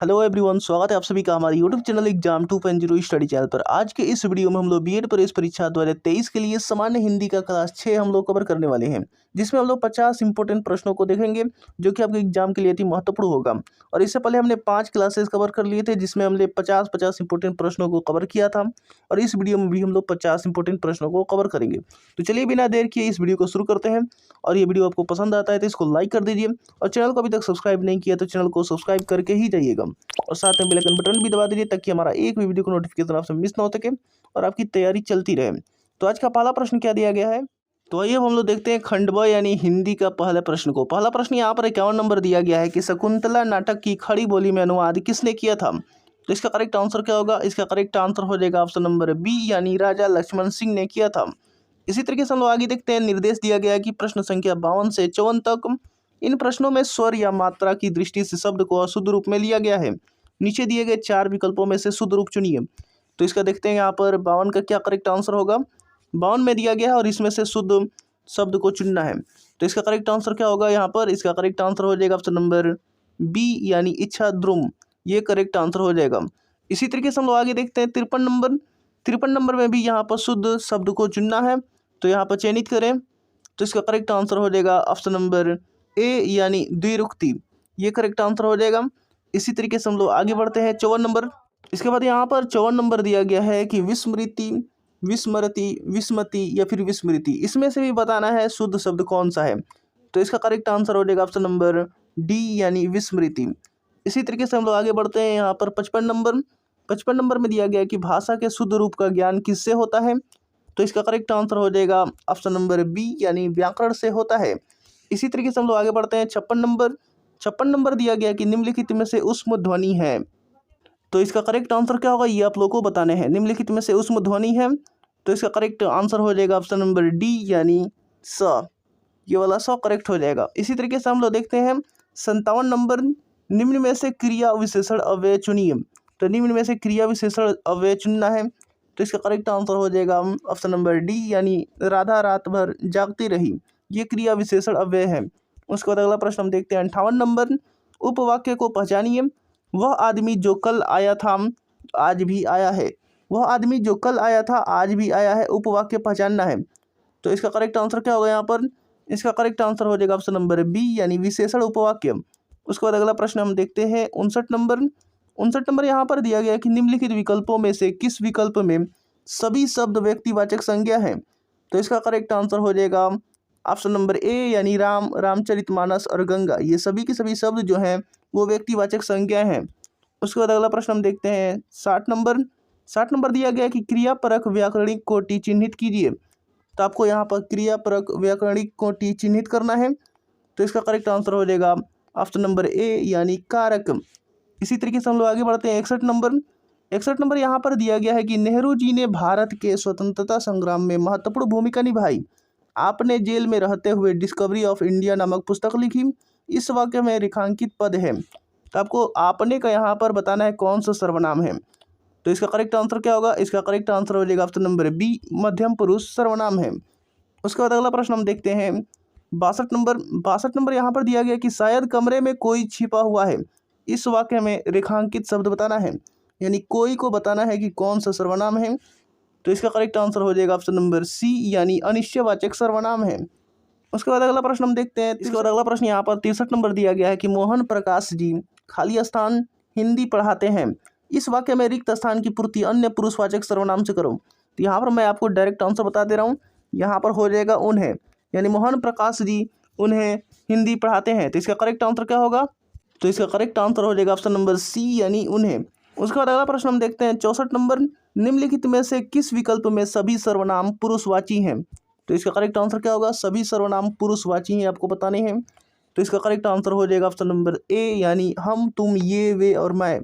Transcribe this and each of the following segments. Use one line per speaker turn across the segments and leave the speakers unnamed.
Hello everyone, स्वागत है आप सभी का हमारे YouTube channel exam 2.0 study channel पर। आज के इस वीडियो में हम लोग बीएड प्रवेश परीक्षा 2023 के लिए सामान्य हिंदी का क्लास 6 हम लोग कवर करने वाले हैं, जिसमें हम लोग 50 इंपॉर्टेंट प्रश्नों को देखेंगे जो कि आपके एग्जाम के लिए अति महत्वपूर्ण होगा। और इससे पहले हमने 5 क्लासेस कवर कर लिए थे, जिसमें हमने 50 इंपॉर्टेंट प्रश्नों को कवर किया था। और इस वीडियो में भी हम लोग 50 इंपॉर्टेंट प्रश्नों को कवर करेंगे। तो चलिए बिना देर किए इस वीडियो को शुरू करते हैं। और ये वीडियो आपको पसंद आता है तो इसको लाइक कर दीजिए, और चैनल को अभी तक सब्सक्राइब नहीं किया तो चैनल को सब्सक्राइब करके ही जाइएगा, और साथ में बेल आइकन बटन भी दबा दीजिए ताकि हमारा एक भी वीडियो को नोटिफिकेशन आपसे मिस ना हो सके और आपकी तैयारी चलती रहे। तो आज का पहला प्रश्न क्या दिया गया है, तो आइए हम लोग देखते हैं खंड ब यानी हिंदी का पहले प्रश्न को। पहला प्रश्न यहाँ पर 51 नंबर दिया गया है कि शकुंतला नाटक की खड़ी बोली में अनुवाद किसने किया था। तो इसका करेक्ट आंसर क्या होगा? इसका करेक्ट आंसर हो जाएगा ऑप्शन नंबर बी यानी राजा लक्ष्मण सिंह ने किया था। इसी तरीके से हम लोग आगे देखते हैं। निर्देश दिया गया है कि प्रश्न संख्या 52 से 54 तक इन प्रश्नों में स्वर या मात्रा की दृष्टि से शब्द को अशुद्ध रूप में लिया गया है। नीचे दिए गए 4 विकल्पों में से शुद्ध रूप चुनिए। तो इसका देखते हैं यहाँ पर 52 का क्या करेक्ट आंसर होगा। 52 में दिया गया है और इसमें से शुद्ध शब्द को चुनना है। तो इसका करेक्ट आंसर क्या होगा यहाँ पर? इसका करेक्ट आंसर हो जाएगा ऑप्शन नंबर बी यानी इच्छा द्रुम, ये करेक्ट आंसर हो जाएगा। इसी तरीके से हम लोग आगे देखते हैं 53 नंबर में भी यहाँ पर शुद्ध शब्द को चुनना है। तो यहाँ पर चयनित करें। तो इसका करेक्ट आंसर हो जाएगा ऑप्शन नंबर ए यानी द्विरुक्ति, ये करेक्ट आंसर हो जाएगा। इसी तरीके से हम लोग आगे बढ़ते हैं 54 नंबर। इसके बाद यहाँ पर 54 नंबर दिया गया है कि विस्मृति, विस्मृति, विस्मृति या फिर विस्मृति, इसमें से भी बताना है शुद्ध शब्द कौन सा है। तो इसका करेक्ट आंसर हो जाएगा ऑप्शन नंबर डी यानी विस्मृति। इसी तरीके से हम लोग आगे बढ़ते हैं। यहाँ पर 55 नंबर में दिया गया है कि भाषा के शुद्ध रूप का ज्ञान किससे होता है। तो इसका करेक्ट आंसर हो जाएगा ऑप्शन नंबर बी यानी व्याकरण से होता है। इसी तरीके से हम लोग आगे बढ़ते हैं। 56 नंबर दिया गया कि निम्नलिखित में से ऊष्म ध्वनि है। तो इसका करेक्ट आंसर क्या होगा, ये आप लोगों को बताने हैं। निम्नलिखित में से ऊष्म ध्वनि है, तो इसका करेक्ट आंसर हो जाएगा ऑप्शन नंबर डी यानी स, ये वाला स करेक्ट हो जाएगा। इसी तरीके से हम लोग देखते हैं 57 नंबर, निम्न में से क्रिया विशेषण अव्यय चुनिए। तो निम्न में से क्रिया विशेषण अव्यय चुनना है। तो इसका करेक्ट आंसर हो जाएगा ऑप्शन नंबर डी यानी राधा रात भर जागती रही, ये क्रिया विशेषण अव्यय है। उसके बाद अगला प्रश्न हम देखते हैं 58 नंबर, उपवाक्य को पहचानिए। वह आदमी जो कल आया था आज भी आया है। वह आदमी जो कल आया था आज भी आया है, उपवाक्य पहचानना है। तो इसका करेक्ट आंसर क्या होगा यहाँ पर? इसका करेक्ट आंसर हो जाएगा ऑप्शन नंबर बी यानी विशेषण उपवाक्य। उसके बाद अगला प्रश्न हम देखते हैं 59 नंबर यहाँ पर दिया गया है कि निम्नलिखित विकल्पों में से किस विकल्प में सभी शब्द व्यक्तिवाचक संज्ञा है। तो इसका करेक्ट आंसर हो जाएगा ऑप्शन नंबर ए यानी राम, रामचरितमानस और गंगा, ये सभी के सभी शब्द जो हैं वो व्यक्तिवाचक संज्ञा हैं। उसके बाद अगला प्रश्न हम देखते हैं 60 नंबर दिया गया है कि क्रियापरक व्याकरणिक कोटि चिन्हित कीजिए। तो आपको यहाँ पर क्रियापरक व्याकरणिक कोटि चिन्हित करना है। तो इसका करेक्ट आंसर हो जाएगा ऑप्शन नंबर ए यानी कारक। इसी तरीके से हम लोग आगे बढ़ते हैं 61 नंबर यहाँ पर दिया गया है कि नेहरू जी ने भारत के स्वतंत्रता संग्राम में महत्वपूर्ण भूमिका निभाई। आपने जेल में रहते हुए डिस्कवरी ऑफ इंडिया नामक पुस्तक लिखी। इस वाक्य में रेखांकित पद है। तो आपको आपने का यहाँ पर बताना है कौन सा सर्वनाम है। तो इसका करेक्ट आंसर क्या होगा? इसका करेक्ट आंसर हो जाएगा ऑप्शन नंबर बी मध्यम पुरुष सर्वनाम है। उसके बाद अगला प्रश्न हम देखते हैं 62 नंबर यहाँ पर दिया गया कि शायद कमरे में कोई छिपा हुआ है। इस वाक्य में रेखांकित शब्द बताना है, यानी कोई को बताना है कि कौन सा सर्वनाम है। तो इसका करेक्ट आंसर हो जाएगा ऑप्शन नंबर सी यानी अनिश्चयवाचक सर्वनाम है। उसके बाद अगला प्रश्न हम देखते हैं। इसके बाद अगला प्रश्न यहाँ पर 63 नंबर दिया गया है कि मोहन प्रकाश जी खाली स्थान हिंदी पढ़ाते हैं। इस वाक्य में रिक्त स्थान की पूर्ति अन्य पुरुषवाचक सर्वनाम से करो। तो यहाँ पर मैं आपको डायरेक्ट आंसर बता दे रहा हूँ। यहाँ पर हो जाएगा उन्हें, यानी मोहन प्रकाश जी उन्हें हिंदी पढ़ाते हैं। तो इसका करेक्ट आंसर क्या होगा? तो इसका करेक्ट आंसर हो जाएगा ऑप्शन नंबर सी यानी उन्हें। उसके बाद अगला प्रश्न हम देखते हैं 64 नंबर, निम्नलिखित में से किस विकल्प में सभी सर्वनाम पुरुषवाची हैं। तो इसका करेक्ट आंसर क्या होगा? सभी सर्वनाम पुरुषवाची हैं, आपको बताने हैं। तो इसका करेक्ट आंसर हो जाएगा ऑप्शन नंबर ए यानी हम, तुम, ये, वे और मैं,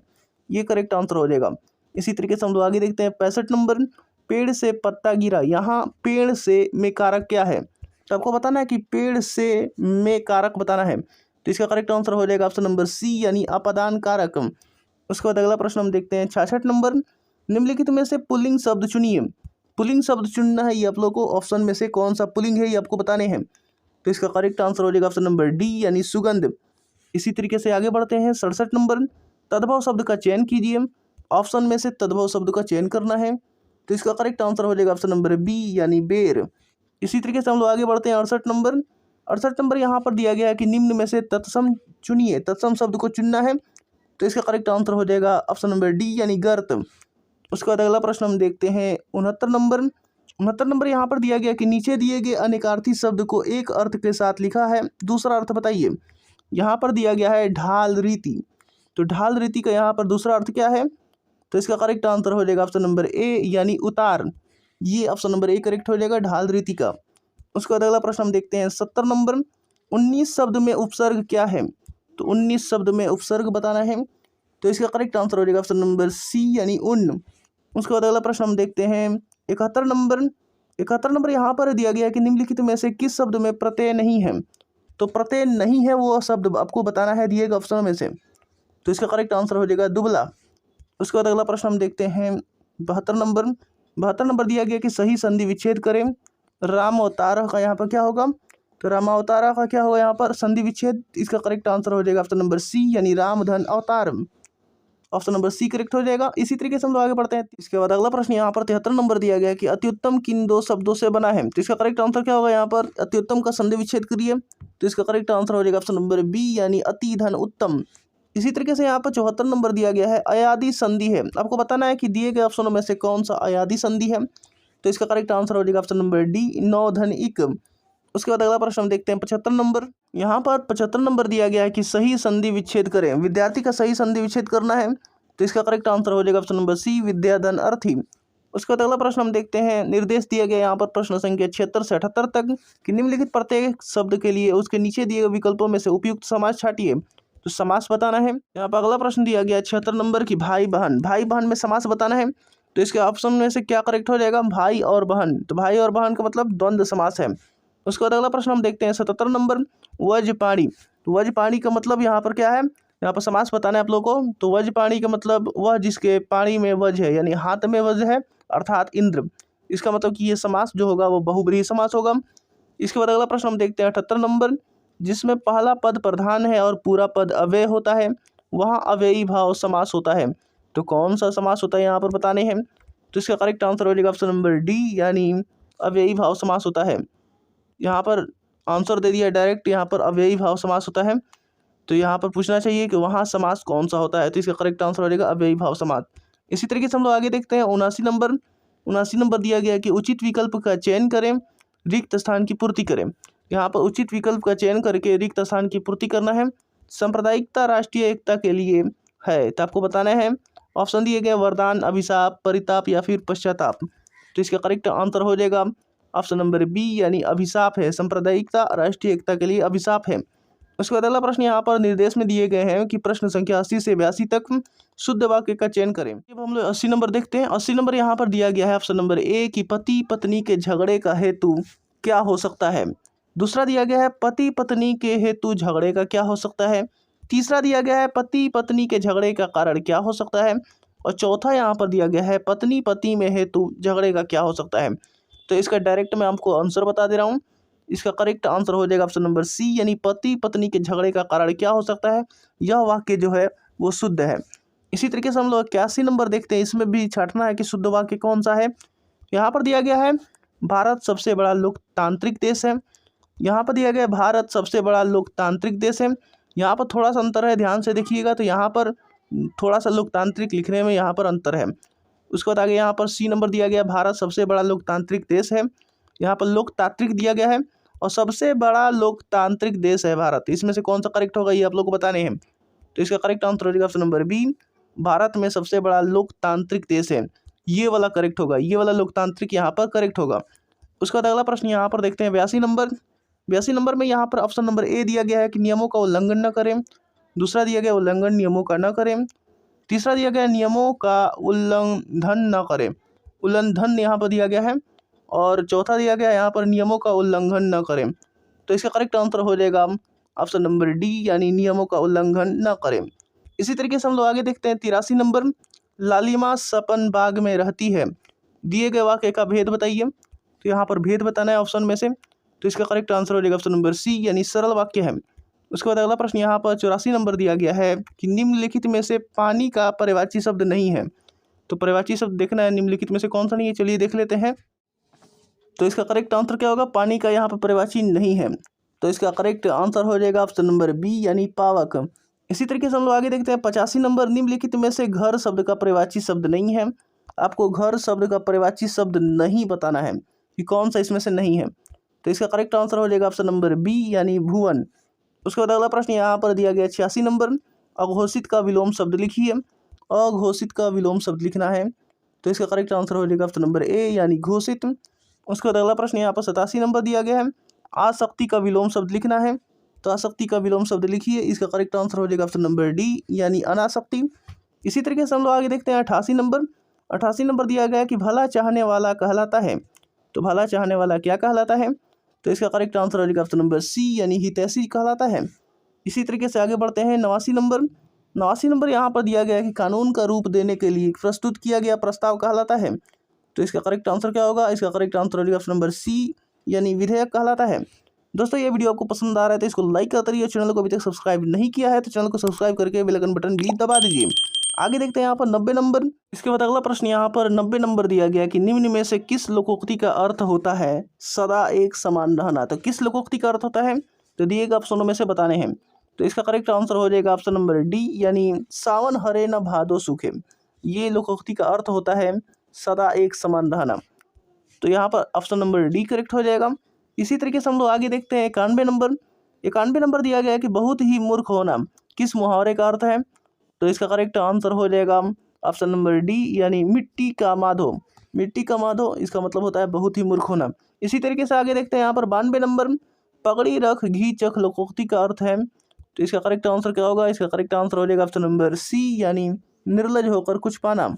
ये करेक्ट आंसर हो जाएगा। इसी तरीके से हम लोग आगे देखते हैं 65 नंबर, पेड़ से पत्ता गिरा। यहाँ पेड़ से में कारक क्या है? तो आपको बताना है कि पेड़ से में कारक बताना है। तो इसका करेक्ट आंसर हो जाएगा ऑप्शन नंबर सी यानी अपादान कारक। उसके बाद अगला प्रश्न हम देखते हैं 66 नंबर, निम्नलिखित में से पुल्लिंग शब्द चुनिए। पुल्लिंग शब्द चुनना है, ये आप लोग को ऑप्शन में से कौन सा पुल्लिंग है ये आपको बताने हैं। तो इसका करेक्ट आंसर हो जाएगा ऑप्शन नंबर डी यानी सुगंध। इसी तरीके से आगे बढ़ते हैं 67 नंबर, तद्भव शब्द का चयन कीजिए। ऑप्शन में से तद्भव शब्द का चयन करना है, तो इसका करेक्ट आंसर हो जाएगा ऑप्शन नंबर बी यानी बेर। इसी तरीके से हम लोग आगे बढ़ते हैं 68 नंबर। 68 नंबर यहाँ पर दिया गया है कि निम्न में से तत्सम चुनिए। तत्सम शब्द को चुनना है, तो इसका करेक्ट आंसर हो जाएगा ऑप्शन नंबर डी यानी गर्त। उसके बाद अगला प्रश्न हम देखते हैं 69 नंबर। 69 नंबर यहाँ पर दिया गया कि नीचे दिए गए अनेकार्थी शब्द को एक अर्थ के साथ लिखा है, दूसरा अर्थ बताइए। यहाँ पर दिया गया है ढाल रीति, तो ढाल रीति का यहाँ पर दूसरा अर्थ क्या है, तो इसका करेक्ट आंसर हो जाएगा ऑप्शन नंबर ए यानी उतार। ये ऑप्शन नंबर ए करेक्ट हो जाएगा ढाल रीति का। उसके बाद अगला प्रश्न हम देखते हैं 70 नंबर। 19 शब्द में उपसर्ग क्या है, तो 19 शब्द में उपसर्ग बताना है, तो इसका करेक्ट आंसर हो जाएगा ऑप्शन नंबर सी यानी उन। उसके बाद अगला प्रश्न हम देखते हैं 71 नंबर। 71 नंबर यहाँ पर दिया गया है कि निम्नलिखित में से किस शब्द में प्रत्यय नहीं है, तो प्रत्यय नहीं है वो शब्द आपको बताना है दिए गए ऑप्शन में से, तो इसका करेक्ट आंसर हो जाएगा दुबला। उसके बाद अगला प्रश्न हम देखते हैं 72 नंबर। 72 नंबर दिया गया कि सही संधि विच्छेद करें। राम अवतार का यहाँ पर क्या होगा, तो रामावतारा का क्या होगा यहाँ पर संधि विच्छेद। इसका करेक्ट आंसर हो जाएगा ऑप्शन नंबर सी यानी राम धन अवतार। ऑप्शन नंबर सी करेक्ट हो जाएगा। इसी तरीके से हम लोग आगे बढ़ते हैं। इसके बाद अगला प्रश्न यहाँ पर 73 नंबर दिया गया है कि अति उत्तम किन दो शब्दों से बना है, तो इसका करेक्ट आंसर क्या होगा यहाँ पर, अति उत्तम का संधि विच्छेद करिए, तो इसका करेक्ट आंसर हो जाएगा ऑप्शन नंबर बी यानी अति धन उत्तम। इसी तरीके से यहाँ पर 74 नंबर दिया गया है अयादि संधि है। आपको बताना है कि दिए गए ऑप्शनों में से कौन सा अयादि संधि है, तो इसका करेक्ट आंसर हो जाएगा ऑप्शन नंबर डी नौ धन इक। उसके बाद अगला प्रश्न हम देखते हैं 75 नंबर। यहाँ पर 75 नंबर दिया गया है कि सही संधि विच्छेद करें। विद्यार्थी का सही संधि विच्छेद करना है, तो इसका करेक्ट आंसर हो जाएगा ऑप्शन नंबर सी विद्याधन अर्थी। उसके बाद अगला प्रश्न हम देखते हैं निर्देश दिया गया यहाँ पर प्रश्न संख्या 76 से 78 तक कि निम्नलिखित प्रत्येक शब्द के लिए उसके नीचे दिए गए विकल्पों में से उपयुक्त समास छाटिए, तो समास बताना है। यहाँ पर अगला प्रश्न दिया गया 76 नंबर की भाई बहन। भाई बहन में समास बताना है, तो इसके ऑप्शन में से क्या करेक्ट हो जाएगा, भाई और बहन, तो भाई और बहन का मतलब द्वंद्व समास है। उसके बाद अगला प्रश्न हम देखते हैं 77 नंबर वज्रपाणी। तो वज्रपाणी का मतलब यहाँ पर क्या है, यहाँ पर समास बताना है आप लोगों को। तो वज्रपाणी का मतलब वह जिसके पाणी में वज्र है यानी हाथ में वज्र है अर्थात इंद्र। इसका मतलब कि ये समास जो होगा वो बहुब्रीहि समास होगा। इसके बाद अगला प्रश्न हम देखते हैं 78 नंबर जिसमें पहला पद प्रधान है और पूरा पद अव्यय होता है, वहाँ अव्ययी भाव समास होता है, तो कौन सा समास होता है यहाँ पर बताने हैं, तो इसका करेक्ट आंसर हो जाएगा ऑप्शन नंबर डी यानी अव्ययी भाव समास होता है। यहाँ पर आंसर दे दिया डायरेक्ट, यहाँ पर अव्ययी भाव समास होता है, तो यहाँ पर पूछना चाहिए कि वहाँ समास कौन सा होता है, तो इसका करेक्ट आंसर हो जाएगा अव्ययी भाव समास। इसी तरीके से हम लोग आगे देखते हैं 79 नंबर। 79 नंबर दिया गया कि उचित विकल्प का चयन करें, रिक्त स्थान की पूर्ति करें। यहाँ पर उचित विकल्प का चयन करके रिक्त स्थान की पूर्ति करना है। सांप्रदायिकता राष्ट्रीय एकता के लिए है, तो आपको बताना है। ऑप्शन दिए गए वरदान, अभिशाप, परिताप या फिर पश्चाताप, तो इसका करेक्ट आंसर हो जाएगा ऑप्शन नंबर बी यानी अभिशाप है। सांप्रदायिकता राष्ट्रीय एकता के लिए अभिशाप है। उसके बाद अगला प्रश्न यहाँ पर निर्देश में दिए गए हैं कि प्रश्न संख्या 80 से 82 तक शुद्ध वाक्य का चयन करें। अब हम लोग 80 नंबर देखते हैं। 80 नंबर यहाँ पर दिया गया है ऑप्शन नंबर ए कि पति पत्नी के झगड़े का हेतु क्या हो सकता है। दूसरा दिया गया है पति पत्नी के हेतु झगड़े का क्या हो सकता है। तीसरा दिया गया है पति पत्नी के झगड़े का कारण क्या हो सकता है। और चौथा यहाँ पर दिया गया है पत्नी पति में हेतु झगड़े का क्या हो सकता है। तो इसका डायरेक्ट मैं आपको आंसर बता दे रहा हूँ। इसका करेक्ट आंसर हो जाएगा ऑप्शन नंबर सी यानी पति पत्नी के झगड़े का कारण क्या हो सकता है, यह वाक्य जो है वो शुद्ध है। इसी तरीके से हम लोग 81 नंबर देखते हैं। इसमें भी छांटना है कि शुद्ध वाक्य कौन सा है। यहाँ पर दिया गया है भारत सबसे बड़ा लोकतांत्रिक देश है। यहाँ पर दिया गया भारत सबसे बड़ा लोकतांत्रिक देश है। यहाँ पर थोड़ा सा अंतर है, ध्यान से देखिएगा, तो यहाँ पर थोड़ा सा लोकतांत्रिक लिखने में यहाँ पर अंतर है। उसके बाद आगे यहाँ पर सी नंबर दिया गया भारत सबसे बड़ा लोकतांत्रिक देश है। यहाँ पर लोकतांत्रिक दिया गया है और सबसे बड़ा लोकतांत्रिक देश है भारत। इसमें से कौन सा करेक्ट होगा ये आप लोग को बताने हैं, तो इसका करेक्ट आंसर हो जाएगा ऑप्शन नंबर बी भारत में सबसे बड़ा लोकतांत्रिक देश है। ये वाला करेक्ट होगा, ये वाला लोकतांत्रिक यहाँ पर करेक्ट होगा। उसके बाद अगला प्रश्न यहाँ पर देखते हैं 82 नंबर। 82 नंबर में यहाँ पर ऑप्शन नंबर ए दिया गया है कि नियमों का उल्लंघन न करें। दूसरा दिया गया उल्लंघन नियमों का न करें। तीसरा दिया गया नियमों का उल्लंघन न करें, उल्लंघन यहाँ पर दिया गया है। और चौथा दिया गया यहाँ पर नियमों का उल्लंघन न करें, तो इसका करेक्ट आंसर हो जाएगा ऑप्शन नंबर डी यानी नियमों का उल्लंघन न करें। इसी तरीके से हम लोग आगे देखते हैं 83 नंबर। लालिमा सपन बाग में रहती है, दिए गए वाक्य का भेद बताइए। तो यहाँ पर भेद बताना है ऑप्शन में से, तो इसका करेक्ट आंसर हो जाएगा ऑप्शन नंबर सी यानी सरल वाक्य है। उसके बाद अगला प्रश्न यहाँ पर 84 नंबर दिया गया है कि निम्नलिखित में से पानी का पर्यायवाची शब्द नहीं है। तो पर्यायवाची शब्द देखना है, निम्नलिखित में से कौन सा नहीं है, चलिए देख लेते हैं। तो इसका करेक्ट आंसर क्या होगा, पानी का यहाँ पर पर्यायवाची नहीं है। तो इसका करेक्ट आंसर हो जाएगा ऑप्शन नंबर बी यानी पावक। इसी तरीके से हम लोग आगे देखते हैं 85 नंबर, निम्नलिखित में से घर शब्द का पर्यायवाची शब्द नहीं है। आपको घर शब्द का पर्यायवाची शब्द नहीं बताना है कि कौन सा इसमें से नहीं है। तो इसका करेक्ट आंसर हो जाएगा ऑप्शन नंबर बी यानी भुवन। उसके बाद अगला प्रश्न यहाँ पर दिया गया 86 नंबर, अघोषित का विलोम शब्द लिखिए। अघोषित का विलोम शब्द लिखना है। तो इसका करेक्ट आंसर हो जाएगा ऑप्शन नंबर ए यानी घोषित। उसके बाद अगला प्रश्न यहाँ पर 87 नंबर दिया गया है, आसक्ति का विलोम शब्द लिखना है। तो आसक्ति का विलोम शब्द लिखिए, इसका करेक्ट आंसर हो जाएगा ऑप्शन नंबर डी यानी अनासक्ति। इसी तरीके से हम लोग आगे देखते हैं 88 नंबर। 88 नंबर दिया गया कि भला चाहने वाला कहलाता है। तो भला चाहने वाला क्या कहलाता है, तो इसका करेक्ट आंसर हो जाएगा ऑप्शन नंबर सी यानी हितैषी कहलाता है। इसी तरीके से आगे बढ़ते हैं 89 नंबर। 89 नंबर यहाँ पर दिया गया कि कानून का रूप देने के लिए प्रस्तुत किया गया प्रस्ताव कहलाता है। तो इसका करेक्ट आंसर क्या होगा, इसका करेक्ट आंसर हो जाएगा ऑप्शन नंबर सी यानी विधेयक कहलाता है। दोस्तों ये वीडियो आपको पसंद आ रहा है तो इसको लाइक करते रहिए, चैनल को अभी तक सब्सक्राइब नहीं किया है तो चैनल को सब्सक्राइब करके बेल आइकन बटन भी दबा दीजिए। आगे देखते हैं यहाँ पर 90 नंबर। इसके बाद अगला प्रश्न यहाँ पर 90 नंबर दिया गया कि निम्न में से किस लोकोक्ति का अर्थ होता है सदा एक समान रहना। तो किस लोकोक्ति का अर्थ होता है, तो दिए गए ऑप्शनों में से बताने हैं। तो इसका करेक्ट आंसर हो जाएगा ऑप्शन नंबर डी यानी सावन हरे न भादो सूखे। ये लोकोक्ति का अर्थ होता है सदा एक समान रहना। तो यहाँ पर ऑप्शन नंबर डी करेक्ट हो जाएगा। इसी तरीके से हम लोग आगे देखते हैं 91 नंबर। 91 नंबर दिया गया है कि बहुत ही मूर्ख होना किस मुहावरे का अर्थ है। तो इसका करेक्ट आंसर हो जाएगा ऑप्शन नंबर डी यानी मिट्टी का माधो। मिट्टी का माधो इसका मतलब होता है बहुत ही मूर्ख होना। इसी तरीके से आगे देखते हैं यहाँ पर 92 नंबर, पगड़ी रख घी चख लोकोक्ति का अर्थ है। तो इसका करेक्ट आंसर क्या होगा, इसका करेक्ट आंसर हो जाएगा ऑप्शन नंबर सी यानी निर्लज होकर कुछ पाना।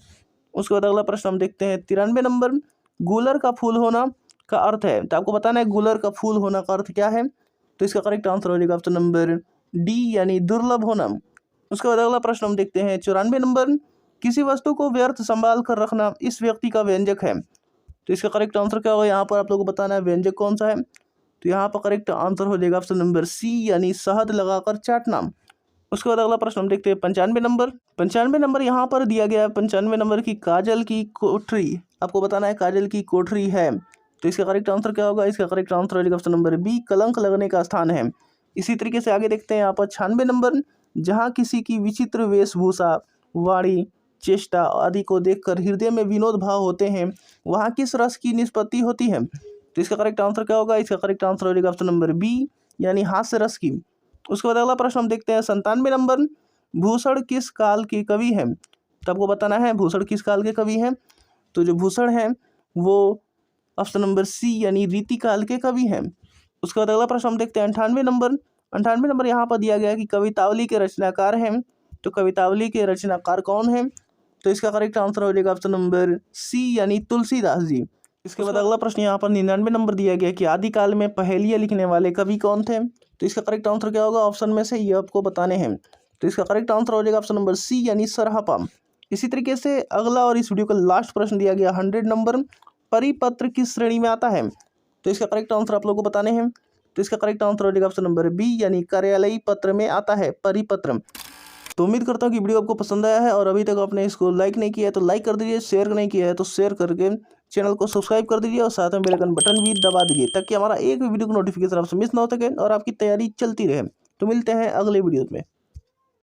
उसके बाद अगला प्रश्न हम देखते हैं 93 नंबर, गूलर का फूल होना का अर्थ है। तो आपको बताना है गूलर का फूल होना का अर्थ क्या है। तो इसका करेक्ट आंसर हो जाएगा ऑप्शन नंबर डी यानी दुर्लभ होना। उसके बाद अगला प्रश्न हम देखते हैं 94 नंबर, किसी वस्तु को व्यर्थ संभाल कर रखना इस व्यक्ति का व्यंजक है। तो इसका करेक्ट आंसर क्या होगा, यहाँ पर आप लोगों को बताना है व्यंजक कौन सा है। तो यहाँ पर करेक्ट आंसर हो जाएगा ऑप्शन नंबर सी यानी शहद लगाकर चाटना। उसके बाद अगला प्रश्न हम देखते हैं 95 नंबर। 95 नंबर यहाँ पर दिया गया है 95 नंबर की काजल की कोठरी। आपको बताना है काजल की कोठरी है। तो इसका करेक्ट आंसर क्या होगा, इसका करेक्ट आंसर हो जाएगा ऑप्शन नंबर बी कलंक लगने का स्थान है। इसी तरीके से आगे देखते हैं यहाँ पर 96 नंबर, जहाँ किसी की विचित्र वेशभूषा वाणी चेष्टा आदि को देखकर हृदय में विनोद भाव होते हैं वहाँ किस रस की निष्पत्ति होती है। तो इसका करेक्ट आंसर क्या होगा, इसका करेक्ट आंसर हो जाएगा ऑप्शन नंबर बी यानी हास्य रस की। उसके बाद अगला प्रश्न हम देखते हैं 97 नंबर, भूषण किस काल के कवि हैं। तो आपको बताना है भूषण किस काल के कवि हैं। तो जो भूषण हैं वो ऑप्शन नंबर सी यानी रीति काल के कवि हैं। उसके बाद अगला प्रश्न हम देखते हैं 98 नंबर। 98 नंबर यहाँ पर दिया गया है कि कवितावली के रचनाकार हैं। तो कवितावली के रचनाकार कौन हैं। तो इसका करेक्ट आंसर हो जाएगा ऑप्शन नंबर सी यानी तुलसीदास जी। इसके बाद अगला प्रश्न यहाँ पर 99 नंबर दिया गया कि आदिकाल में पहेलियाँ लिखने वाले कवि कौन थे। तो इसका करेक्ट आंसर क्या होगा, ऑप्शन में से ये आपको बताने हैं। तो इसका करेक्ट आंसर हो जाएगा ऑप्शन नंबर सी यानी सरहपा। इसी तरीके से अगला और इस वीडियो का लास्ट प्रश्न दिया गया 100 नंबर, परिपत्र किस श्रेणी में आता है। तो इसका करेक्ट आंसर आप लोगों को बताने हैं। तो इसका करेक्ट आंसर हो जाएगा ऑप्शन नंबर बी यानी कार्यालयी पत्र में आता है परिपत्र। तो उम्मीद करता हूँ कि वीडियो आपको पसंद आया है और अभी तक आपने इसको लाइक नहीं किया है तो लाइक कर दीजिए, शेयर नहीं किया है तो शेयर करके चैनल को सब्सक्राइब कर दीजिए और साथ में बेल आइकन बटन भी दबा दीजिए ताकि हमारा एक भी वीडियो का नोटिफिकेशन आपसे मिस ना हो सके और आपकी तैयारी चलती रहे। तो मिलते हैं अगले वीडियो में।